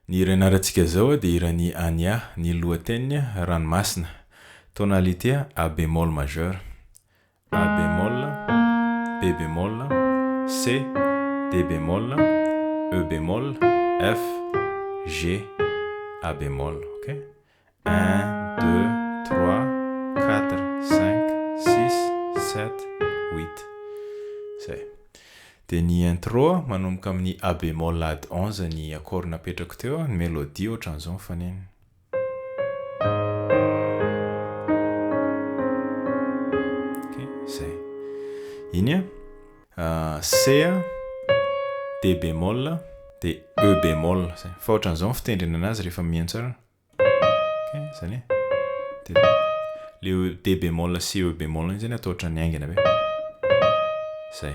Ny hira anarantsika zao dia hiran'ny Ania, ny lohateniny Ranomasina. Tonalité A bémol majeur. A bémol, B bémol, C, D bémol, E bémol, F, G, A bémol. Ok? 1, 2, 3, 4, 5, 6, 7, 8. Zay. Dia ny intro manomboka amin'ny A bémol ady 11 ny accord napetrako teo, ny mélodie ohatran'izao mifanena. Ok, zay. Iny C, D bémol, dia E bémol. Zay. Fa ohatran'izao fitendrina anazy rehefa mihaino tsara. Ok, zany. Le D bémol sy E bémol iny zany atao ohatran'ny aingana be. Zay.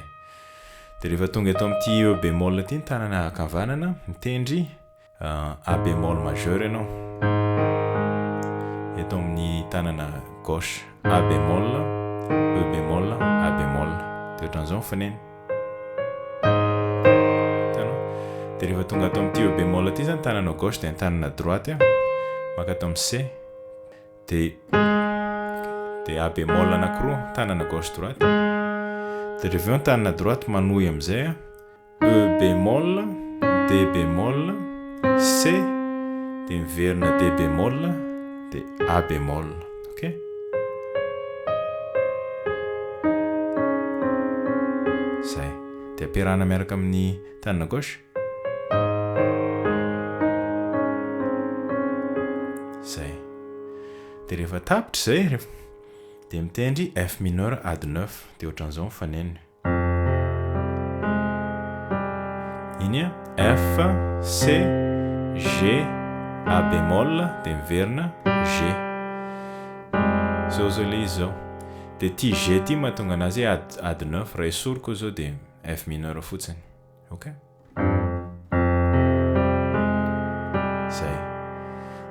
Dia rehefa tonga eto amin'ity E bémol ity ny tanana ankavanana, mitendry A bémol majeur ianao. Eto amin'ny tanana gauche A bémol, E bémol, A bémol. Dia ohatran'izao mifanena. Dia rehefa tonga ato amin'ity E bémol ity zany tanana gauche dia ny tanana droite maka ato amin'ny C. Dia A bémol anankiroa tanana gauche droite. Dia rehefa eo ny tanana droite manohy amin'izay E bémol, D bémol, C, dia miverina D bémol, dia A bémol. Ok? Zay. Dia ampiarahana miaraka amin'ny tanana gauche. Zay. Dia rehefa tapitra zay, dia mitendry F mineur ady 9, dia ohatran'izao mifanena. Iny F, C, G, A bémol, dia miverina G. Zao ilay izy zao. Dia ity G ity mahatonga anazy ady 9, raha esoriko zao dia F mineur fotsiny. Ok? Zay.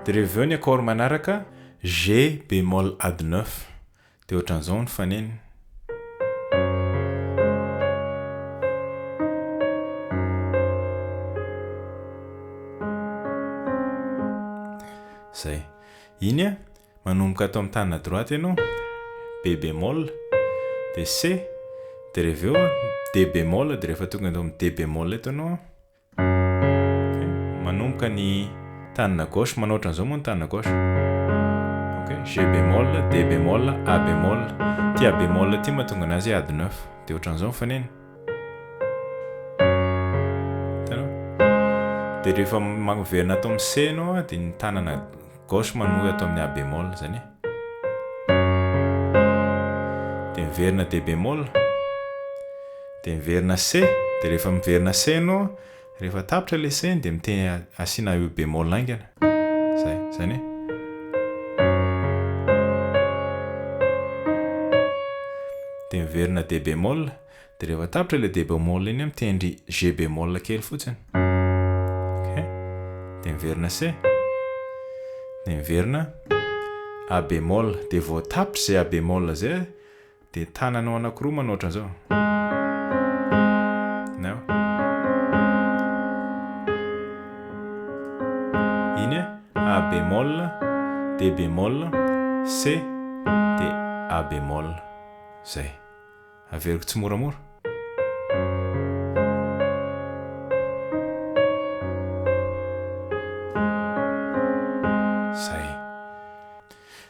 Dia rehefa eo ny accord manaraka G bémol ady 9, dia ohatran'izao ny fanena. Zay. Iny manomboka ato amin'ny tanana droite ianao, B bémol, dia C, dia rehefa eo D bémol, dia rehefa tonga ato amin'ny D bémol eto ianao, manomboka ny tanana gauche, manao ohatran'izao moa ny tanana gauche. Ok, G bémol, D bémol, A bémol. Ty A bémol ty mahatonga anazy ady 9, dia ohatran'izao mifanena. Hitanao? Dia rehefa maverina ato amin'ny C ianao dia ny tanana gauche manohy ato amin'ny A bémol zany. Dia miverina D bémol, dia miverina C, dia rehefa miverina C ianao, rehefa tapitra le C dia miteny asiana E bémol aingana. Zay, zany. Dia miverina D bémol, dia rehefa tapitra le D bémol iny mitendry G bémol kely fotsiny. Ok? Dia miverina C, dia miverina A bémol, dia vao tapitra zay A bémol zay, dia tananao anankiroa manao ohatran'izao. Nao? Iny A bémol, D bémol, C, dia A bémol. Zay. Averiko tsy moramora. Zay.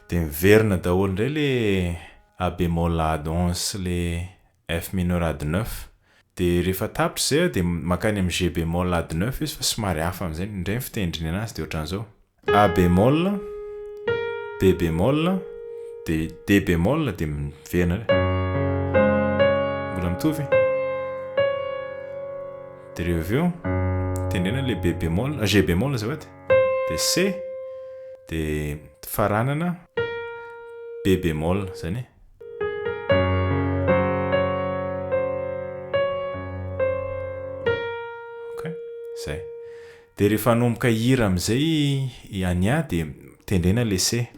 Dia miverina daholo indray le A bémol ady 11 sy le F mineur ady 9. Dia rehefa tapitra zay dia makany amin'ny G bémol ady 9 izy fa somary hafa amin'izay indray ny fitendriny anazy dia ohatran'izao. A bémol, B bémol, dia D bémol, dia miverina. Mbola mitovy. Dia rehefa eo tendrena le B bémol, G bémol azafady. Dia C, dia faranana B bémol zany. Ok, zay. Dia rehefa hanomboka hira amin'izay i Ania dia tendrena le C.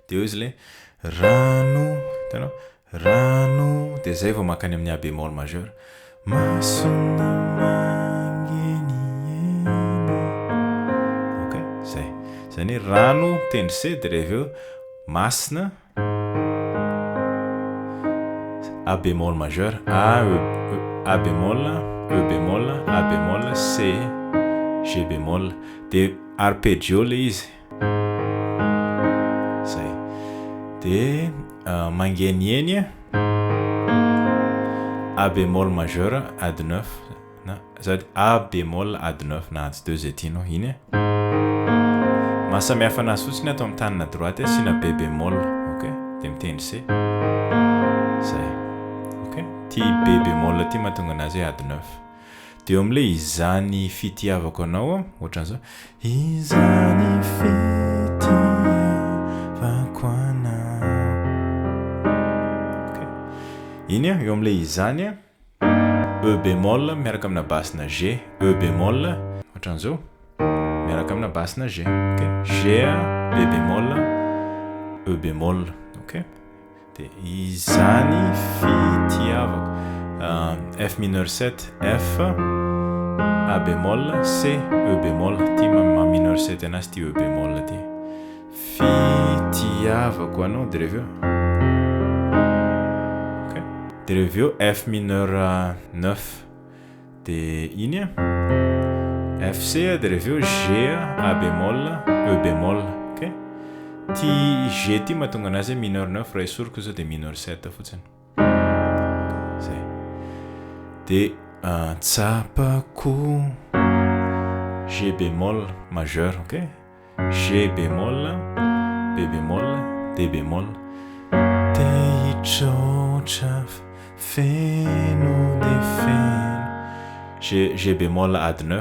Dia eo izy le rano, hitanao? Rano, dia zay vao makany amin'ny A bémol majeur. Masona mangeny eny Zany rano tendry C dia rehefa aveo masina A bémol majeur, A bémol, E bémol, A bémol, C, G bémol. Dia arpeggio le izy. Zay. Dia mangeniheny A bémol majeur, AD9. Sady A bémol, AD9 na AD2 zay tianao iny. Mahasamihafa anazy fotsiny atao amin'ny tanana droite asiana B bémol, ok? Dia mitendry C. Zay. Ok? Ty B bémol ty mahatonga anazy hoe AD9. Dia eo amin'ilay izany fitiavako anao, ohatran'izao. Izany fitiavako anao. Ok? Iny eo amin'ilay izany E bémol miaraka amina basina G, E bémol, ohatran'izao. Miaraka amina basina G, ok? G, B bémol, E bémol, ok? Dia izany fitiavako. F mineur 7, F, A bémol, C, E bémol. Ty ma mineur 7 anazy ty E bémol ty. Fitiavako anao dia rehefa ok? Dia rehefa F mineur 9 dia iny FC dia rehefa G, A bémol, E bémol, ok? Ty G ty mahatonga anazy mineur 9 raha esoriko zao dia mineur 7 fotsiny. Zay. Dia tsapako G bémol majeur, ok? G bémol, B bémol, D bémol. Dia hitrotra feno dia feno. G bémol AD9.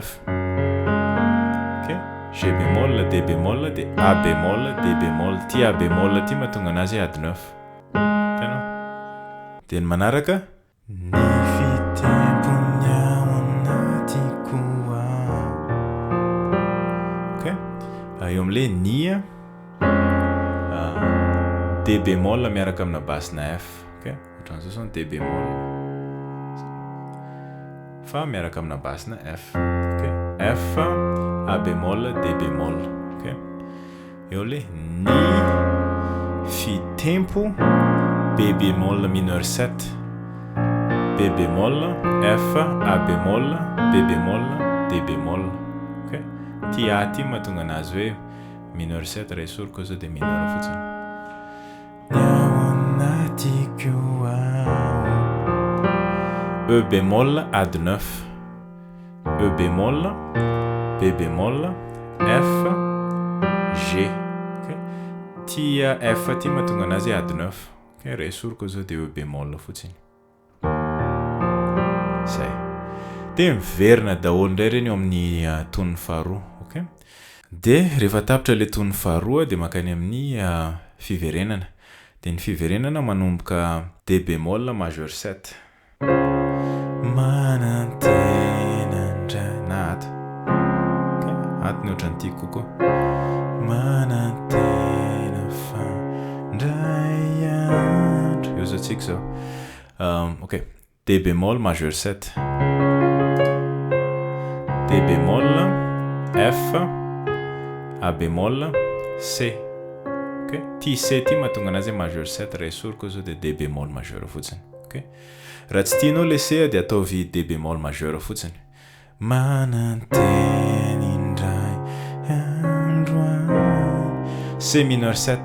Ok? G bémol, D bémol, dia A bémol, D bémol. Ty A bémol ty mahatonga anazy AD9. Hitanao? Dia ny manaraka ny fitempony ao anatiko ao. Ok? Eo amin'ilay ny D bémol miaraka amina basina F. Ok? Ohatran'izao zao D bémol. Fa miaraka amina basina F. Ok? F, A bémol, D bémol. Ok? Eo le ny fitempo B bémol mineur 7. B bémol, F, A bémol, B bémol, D bémol. Ok? Ty A ty mahatonga anazy hoe mineur 7 raha esoriko zao dia mineur fotsiny. E bémol AD9, E bémol, B bémol, F, G. Okay? Ty F ty mahatonga anazy AD9. Okay? Raha esoriko zao dia E bémol fotsiny. Zay. Dia miverina daholo indray ireny eo amin'ny tonony faharoa. Okay? Dia rehefa tapitra ilay tonony faharoa dia mankany amin'ny fiverenana. Dia ny fiverenana manomboka D bémol majeur 7. Manantenandray na ato. Okay? Ato ny ohatran'ny tiako kokoa. Manantena fandray andro. Eo zao tsika zao. Ok. D bémol majeur 7. D bémol, F, A bémol, C. Ok? Ty C ty mahatonga anazy majeur 7 raha esoriko zao dia D bémol majeur fotsiny. Ok? Raha tsy tianao le C dia ataovy D bémol majeur fotsiny. Mananteny indray andro. C mineur 7.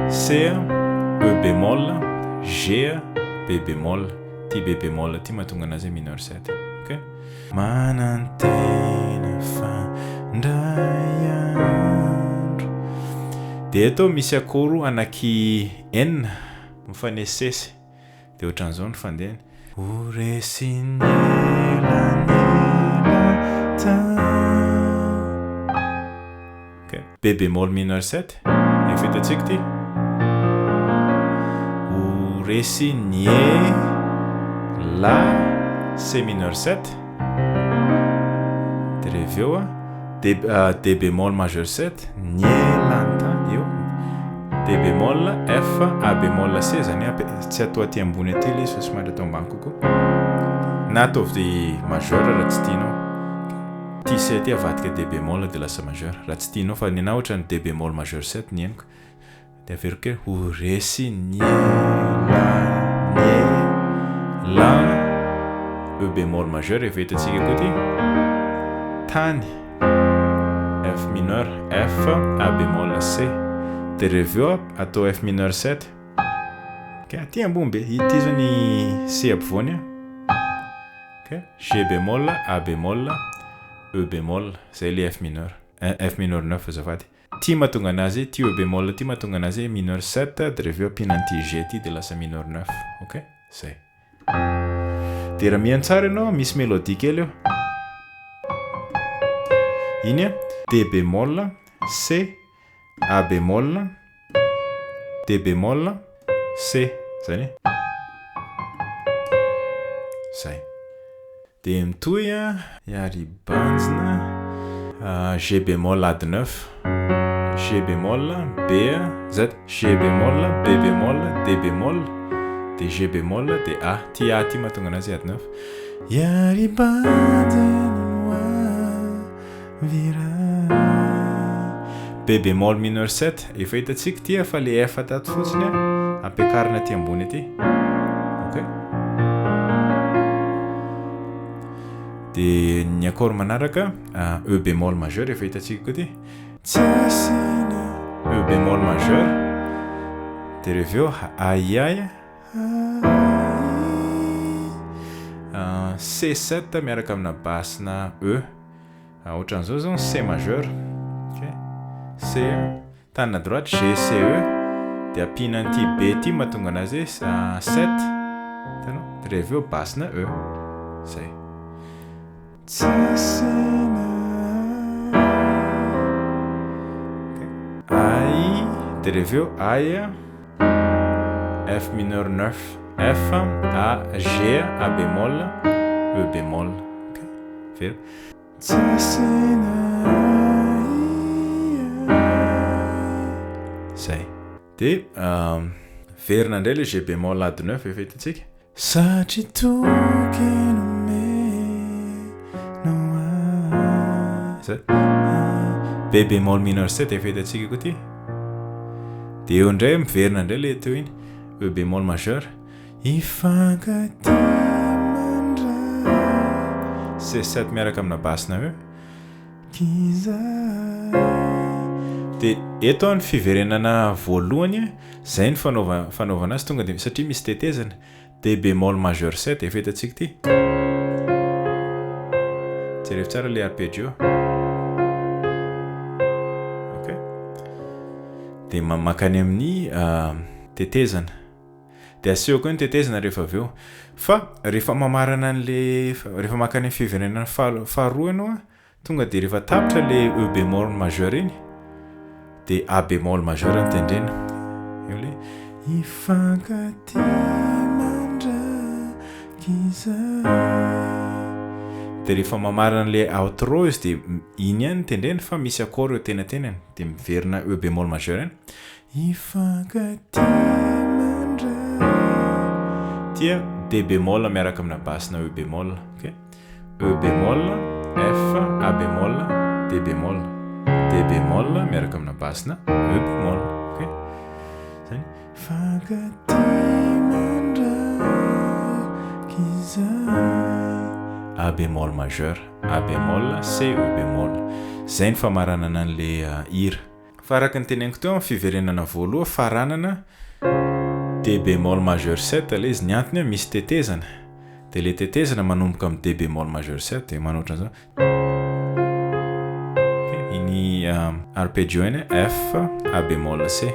C, E bémol, G, B bémol. Ty B bémol ty mahatonga anazy mineur 7. Ok? Manantena fandray andro. Dia eto misy akoro anaky enina mifanesesy. Dia ohatran'izao ny fandehany. Ho resignela ok. B bémol mineur 7. Efa hitantsika ty. Ho resignela C mineur 7. Dia rehefa eo D bémol majeur 7. Nielanta eo. D bémol, F, A bémol, C zany tsy atao aty ambony aty ilay izy fa somary atao ambany kokoa. Na ataovy majeur raha tsy tianao. Ty ty C ty avadika D bémol de lasa majeur raha tsy tianao fa nina ohatra ny D bémol majeur 7 ny henoko de averiko hoe ho resy ny la E bémol majeur efa hitantsika koa ty tany F mineur F A bémol C de reveo atao F mineur 7 ok aty ambony be ity zao ny C ampovoany ok G bémol A bémol E bémol zay le F mineur F mineur 9 azafady ty mahatonga anazy ty E bémol ty mahatonga anazy mineur 7 de reveo ampina an'ty G ty de lasa mineur 9 ok zay de raha miantsara ianao misy mélodie kely eo iny D bémol C A bémol D bémol C zany zay de mitohy iary banjina G bémol AD 9 G bémol B Z G bémol B bémol D bémol de G bémol de A ty A ty mahatonga anazy AD 9 iary banjina vira B bémol mineur 7 efa hitantsika ty fa le F tato fotsiny ampiakarina aty ambony aty ok de ny accord manaraka E bémol majeur efa hitantsika koa ty E bémol majeur de reveo ai C7 miaraka amina basina E ohatran'izao zao C majeur ok C tanana droite G C E de ampina an'ty B ty mahatonga anazy 7 tanao de reveo basina E zay ai de reveo ai F mineur 9 F A G A bémol E bémol ok vero zay de verina indray le G bémol AD 9 efa hitantsika satria tokeno zay B bémol mineur 7 efa hitantsika koa ty de eo indray miverina indray le teo iny E bémol majeur ifankaty mandra C7 miaraka amina basina E de eto ny fiverenana voalohany zay ny fanaovana azy tonga de satria misy tetezana D bémol majeur 7 efa hitantsika ty jereo tsara le arpeggio ok de mamakany amin'ny tetezana de aseo koa ny tetezana rehefa aveo fa rehefa mamarana an'le rehefa makany amin'ny fiverenana faharoa ianao tonga de rehefa tapitra le E bémol majeur iny de A bémol majeur ny tendrena eo le ifankaty mandrakiza de rehefa mamarana le outro izy de iny ihany tendrena fa misy accord eo tenatenany de miverina E bémol majeur iny ifankaty mandra tia D bémol miaraka amina basina E bémol ok E bémol F A bémol D bémol D bémol miaraka amina basina E bémol ok zany ifankaty mandrakiza A bémol majeur A bémol C E bémol zay ny famaranana an'le hira fa araka ny teneniko teo amin'ny fiverenana voaloha faranana D bémol majeur 7 le izy ny antony misy tetezana de le tetezana manomboka amin'ny D bémol majeur 7 de manoatra an'izao iny arpeggio iny F A bémol C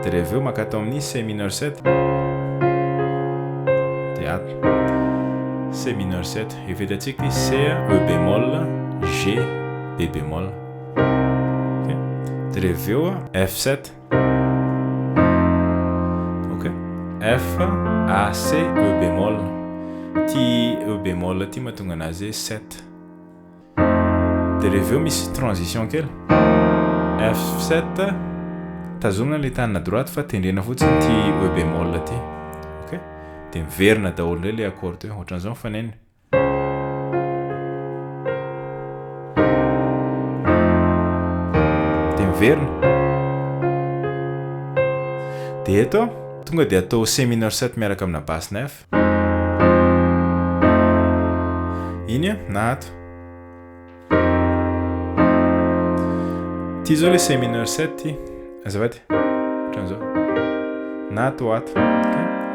de reveo makatao amin'ny C mineur 7 de A C mineur 7 efa hitantsika ty C E bémol G B bémol ok de reveo F7 ok F A C E bémol ty E bémol ty mahatonga anazy 7 de reveo misy transition kely F7 tazomina le tanana droite fa tendrena fotsiny ty E bémol ty ok de miverina daholo ndray le accord teo ohatran'izao mifanena verina. Dia eto tonga dia atao C mineur 7 miaraka amina basse 9. Iny na ato. Ty zao le C mineur 7 ty. Azafady. Ohatran'izao. Na atao ato.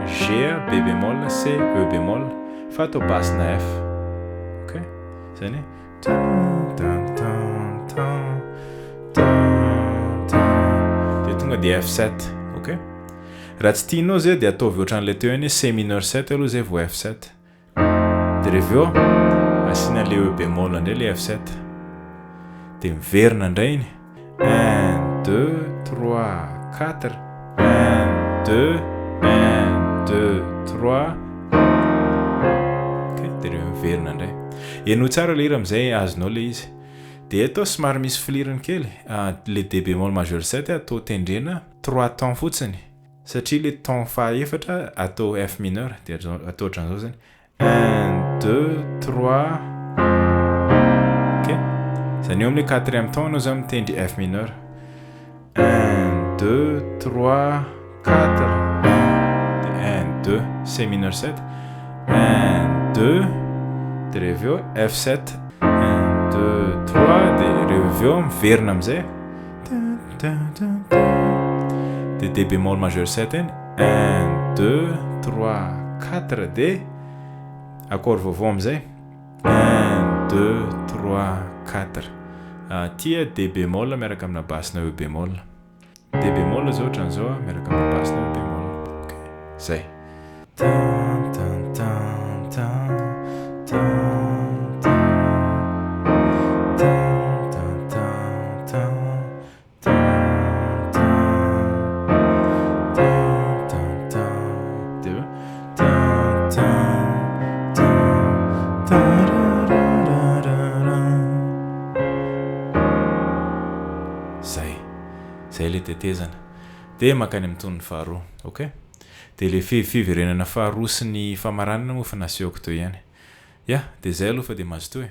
G, B bémol, C, E bémol. Fa atao basse na F. Ok? Zany. Dia tonga dia F7. Ok? Raha tsy tianao zay dia ataovy ohatran'ilay teo iny C mineur 7 aloha zay vao F7. Dia rehefa eo asiana le E bémol indray le F7. Dia miverina indray iny. 1, 2, 3, 4. 1, 2, 1, 2, 3. Ok, dia rehefa miverina indray. Eno tsara le hira amizay azonao le izy. Dia eto somary misy filirany kely. Le D bémol majeur 7 atao tendrena 3 temps fotsiny. Satria le temps fahaefatra atao F mineur. Dia atao ohatran'izao zany. 1, 2, 3. Ok. Zany eo amin'ny 4e temps anao zany mitendry F mineur. 1, 2, 3, 4. 1, 2, C mineur 7. 1, 2. Dia rehefa eo F7. 1, 2, 3. Dia rehefa eo miverina amizay. Dia D bémol majeur 7 iny. 1, 2, 3, 4. Dia accord vaovao amizay. 1, 2, 3, 4. Tia D bémol miaraka amina basse na E bémol. D bémol zao ohatran'izao miaraka amina basse na E bémol. Ok. Zay. Zay le tetezana. Dia makany amin'ny tony faharoa. Ok? Dia le fiverenana faharoa sy ny famaranana moa fa nasehoko teo ihany. Ya, dia zay aloha fa dia mazotoa e.